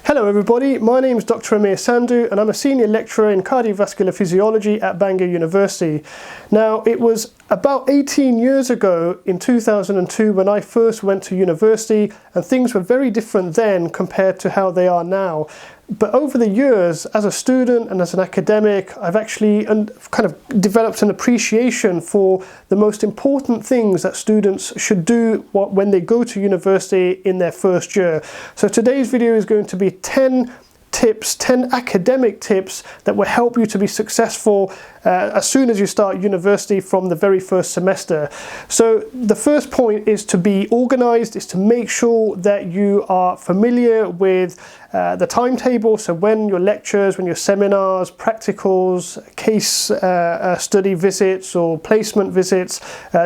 Hello everybody, my name is Dr. SANDOO and I'm a senior lecturer in cardiovascular physiology at BANGOR University. Now, it was about 18 years ago in 2002 when I first went to university, and things were very different then compared to how they are now. But over the years, as a student and as an academic, I've actually kind of developed an appreciation for the most important things that students should do when they go to university in their first year. So today's video is going to be 10 tips, 10 academic tips that will help you to be successful as soon as you start university from the very first semester. So the first point is to be organized, is to make sure that you are familiar with the timetable. So when your lectures, when your seminars, practicals, case study visits or placement visits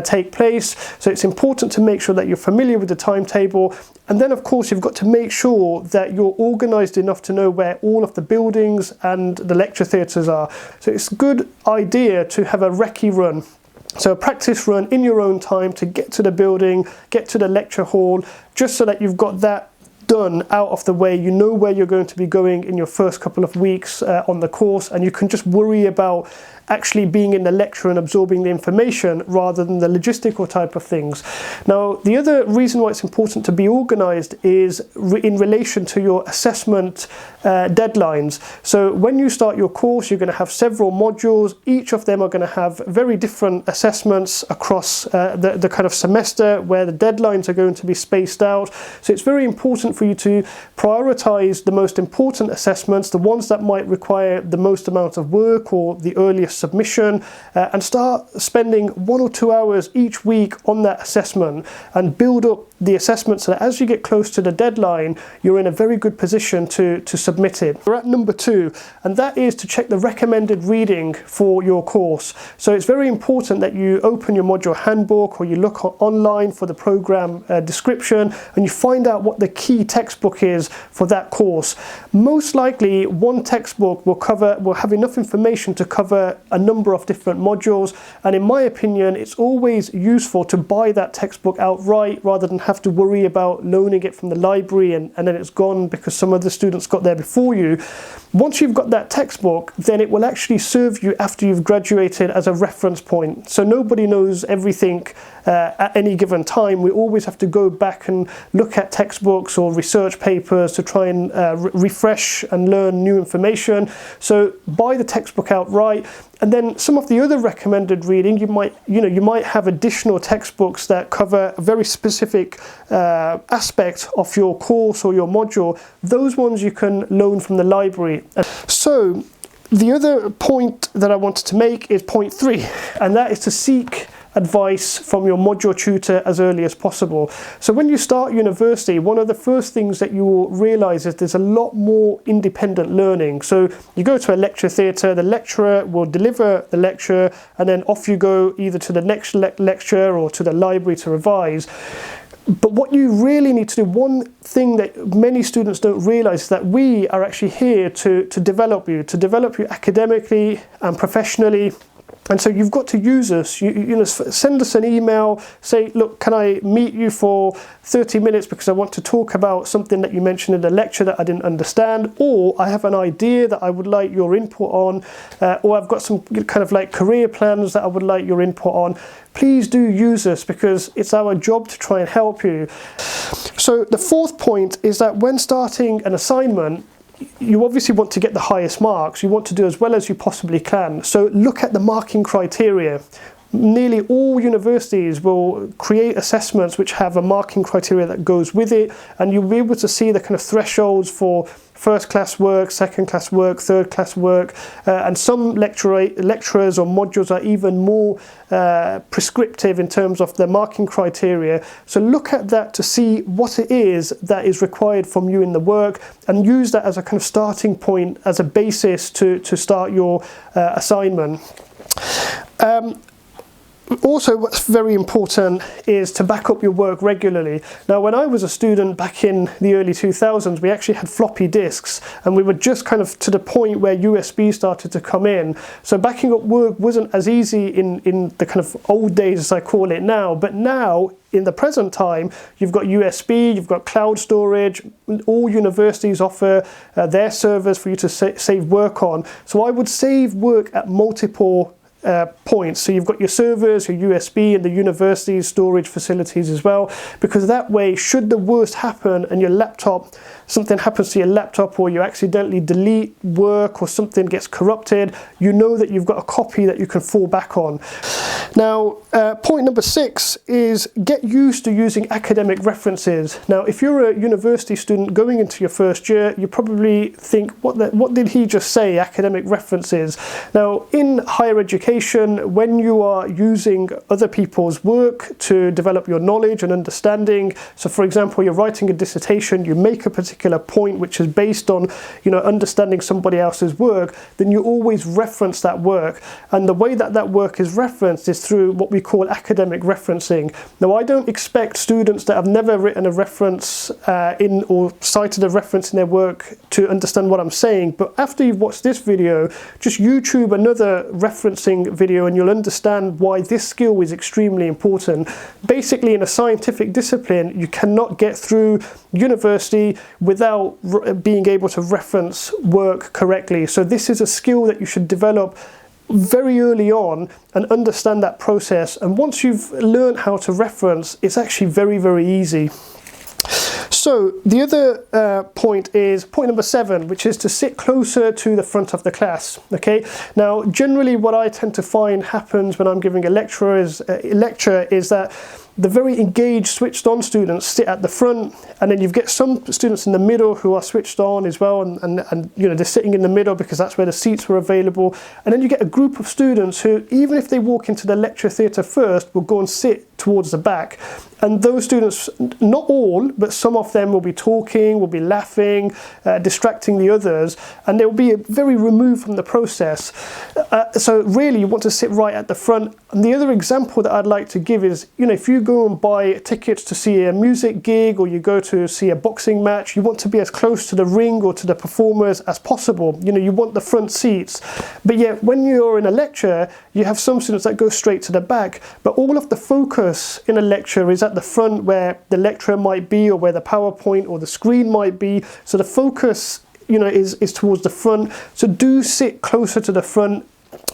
take place. So it's important to make sure that you're familiar with the timetable. And then of course you've got to make sure that you're organized enough to know where all of the buildings and the lecture theatres are. So it's a good idea to have a recce run. So a practice run in your own time to get to the building, get to the lecture hall, just so that you've got that done out of the way. You know where you're going to be going in your first couple of weeks on the course, and you can just worry about actually being in the lecture and absorbing the information rather than the logistical type of things. Now, the other reason why it's important to be organized is in relation to your assessment deadlines. So when you start your course, you're going to have several modules. Each of them are going to have very different assessments across the kind of semester, where the deadlines are going to be spaced out. So it's very important for you to prioritize the most important assessments, the ones that might require the most amount of work or the earliest submission, and start spending 1 or 2 hours each week on that assessment and build up the assessment so that as you get close to the deadline, you're in a very good position to submit it. We're at number 2, and that is to check the recommended reading for your course. So it's very important that you open your module handbook or you look online for the program description and you find out what the key textbook is for that course. Most likely one textbook will have enough information to cover a number of different modules, and in my opinion it's always useful to buy that textbook outright rather than have to worry about loaning it from the library and then it's gone because some other students got there before you. Once you've got that textbook, then it will actually serve you after you've graduated as a reference point. So nobody knows everything at any given time. We always have to go back and look at textbooks or research papers to try and refresh and learn new information. So buy the textbook outright. And then some of the other recommended reading, you might have additional textbooks that cover a very specific aspect of your course or your module. Those ones you can loan from the library. So the other point that I wanted to make is point 3, and that is to seek advice from your module tutor as early as possible. So when you start university, one of the first things that you will realize is there's a lot more independent learning. So you go to a lecture theatre, the lecturer will deliver the lecture, and then off you go either to the next lecture or to the library to revise. But what you really need to do, one thing that many students don't realize, is that we are actually here to develop you academically and professionally. And so you've got to use us. Send us an email, say, look, can I meet you for 30 minutes because I want to talk about something that you mentioned in the lecture that I didn't understand, or I have an idea that I would like your input on, or I've got some kind of like career plans that I would like your input on. Please do use us because it's our job to try and help you. So the fourth point is that when starting an assignment, you obviously want to get the highest marks. You want to do as well as you possibly can. So look at the marking criteria. Nearly all universities will create assessments which have a marking criteria that goes with it, and you'll be able to see the kind of thresholds for first class work, second class work, third class work, and some lecturers or modules are even more prescriptive in terms of the marking criteria. So look at that to see what it is that is required from you in the work, and use that as a kind of starting point, as a basis to start your assignment. Also, what's very important is to back up your work regularly. Now, when I was a student back in the early 2000s, we actually had floppy disks, and we were just kind of to the point where USB started to come in. So backing up work wasn't as easy in the kind of old days, as I call it now. But now, in the present time, you've got USB, you've got cloud storage. All universities offer their servers for you to save work on. So I would save work at multiple points. So you've got your servers, your USB, and the university's storage facilities as well, because that way, should the worst happen and your laptop, something happens to your laptop, or you accidentally delete work or something gets corrupted, you know that you've got a copy that you can fall back on. Now, point number 6 is get used to using academic references. Now, if you're a university student going into your first year, you probably think, what did he just say, academic references? Now, in higher education, when you are using other people's work to develop your knowledge and understanding, so for example, you're writing a dissertation, you make a particular point which is based on, understanding somebody else's work, then you always reference that work. And the way that that work is referenced is through what we call academic referencing. Now, I don't expect students that have never written a reference or cited a reference in their work to understand what I'm saying, but after you've watched this video, just YouTube another referencing video and you'll understand why this skill is extremely important. Basically, in a scientific discipline, you cannot get through university without being able to reference work correctly. So this is a skill that you should develop very early on and understand that process. And once you've learned how to reference, it's actually very, very easy. So the other point is point number 7, which is to sit closer to the front of the class. Okay. Now, generally, what I tend to find happens when I'm giving a lecture is that the very engaged, switched-on students sit at the front, and then you get some students in the middle who are switched on as well, and they're sitting in the middle because that's where the seats were available. And then you get a group of students who, even if they walk into the lecture theatre first, will go and sit towards the back. And those students, not all, but some of them will be talking, will be laughing, distracting the others, and they'll be very removed from the process. So really, you want to sit right at the front. And the other example that I'd like to give is, if you go and buy tickets to see a music gig or you go to see a boxing match, you want to be as close to the ring or to the performers as possible. You want the front seats. But yet, when you're in a lecture, you have some students that go straight to the back, but all of the focus in a lecture is at the front where the lecturer might be or where the PowerPoint or the screen might be. So the focus, is towards the front. So do sit closer to the front.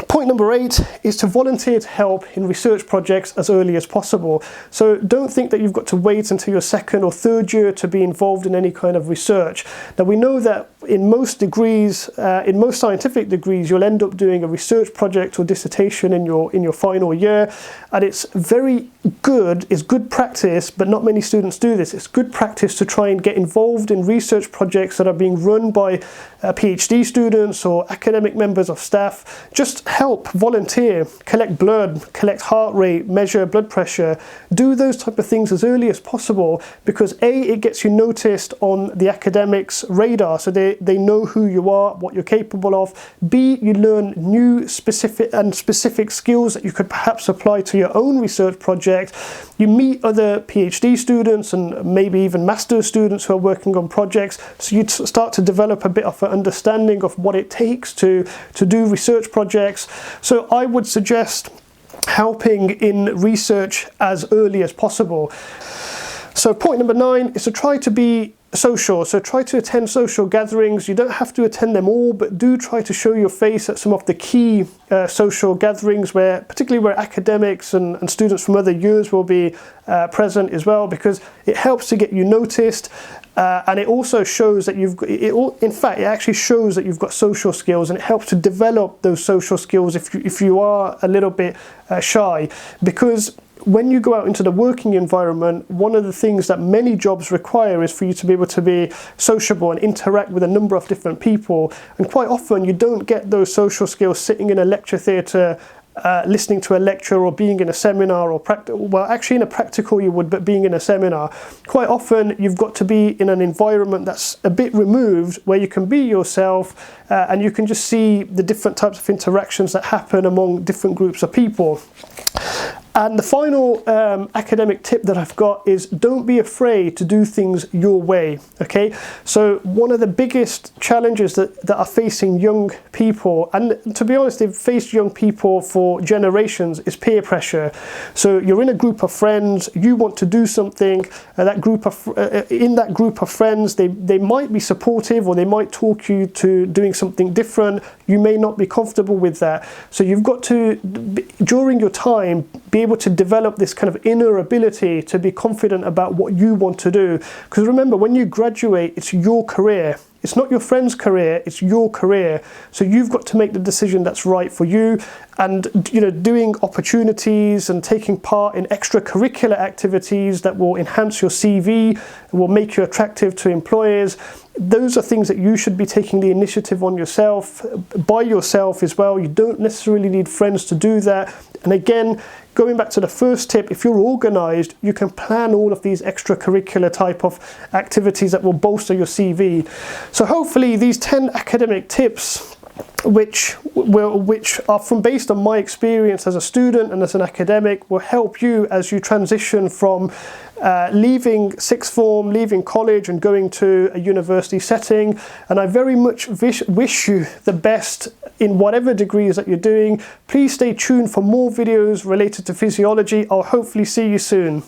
Point number 8 is to volunteer to help in research projects as early as possible. So don't think that you've got to wait until your second or third year to be involved in any kind of research. Now, we know that in most degrees, in most scientific degrees, you'll end up doing a research project or dissertation in your final year, and it's very good, it's good practice, but not many students do this. It's good practice to try and get involved in research projects that are being run by PhD students or academic members of staff. Just help, volunteer, collect blood, collect heart rate, measure blood pressure, do those type of things as early as possible, because A, it gets you noticed on the academics' radar, so they know who you are, what you're capable of. B, you learn new specific skills that you could perhaps apply to your own research project. You meet other PhD students and maybe even master's students who are working on projects, so you start to develop a bit of an understanding of what it takes to do research projects. So I would suggest helping in research as early as possible. So point number 9 is to try to be social. So try to attend social gatherings. You don't have to attend them all, but do try to show your face at some of the key social gatherings, particularly where academics and students from other years will be present as well, because it helps to get you noticed. And it also shows that it actually shows that you've got social skills, and it helps to develop those social skills if you are a little bit shy. Because when you go out into the working environment, one of the things that many jobs require is for you to be able to be sociable and interact with a number of different people. And quite often you don't get those social skills sitting in a lecture theatre, listening to a lecture, or being in a seminar, or actually in a practical you would, but being in a seminar. Quite often you've got to be in an environment that's a bit removed, where you can be yourself and you can just see the different types of interactions that happen among different groups of people. And the final academic tip that I've got is don't be afraid to do things your way, okay? So one of the biggest challenges that are facing young people, and to be honest, they've faced young people for generations, is peer pressure. So you're in a group of friends, you want to do something, in that group of friends, they might be supportive or they might talk you to doing something different. You may not be comfortable with that. So you've got to, during your time, be able to develop this kind of inner ability to be confident about what you want to do. Because remember, when you graduate, it's your career. It's not your friend's career, it's your career. So you've got to make the decision that's right for you. And doing opportunities and taking part in extracurricular activities that will enhance your CV, will make you attractive to employers. Those are things that you should be taking the initiative on yourself, by yourself as well. You don't necessarily need friends to do that. And again, going back to the first tip, if you're organized, you can plan all of these extracurricular type of activities that will bolster your CV. So hopefully these 10 academic tips, which are based on my experience as a student and as an academic, will help you as you transition from leaving sixth form, leaving college and going to a university setting. And I very much wish you the best in whatever degrees that you're doing. Please stay tuned for more videos related to physiology. I'll hopefully see you soon.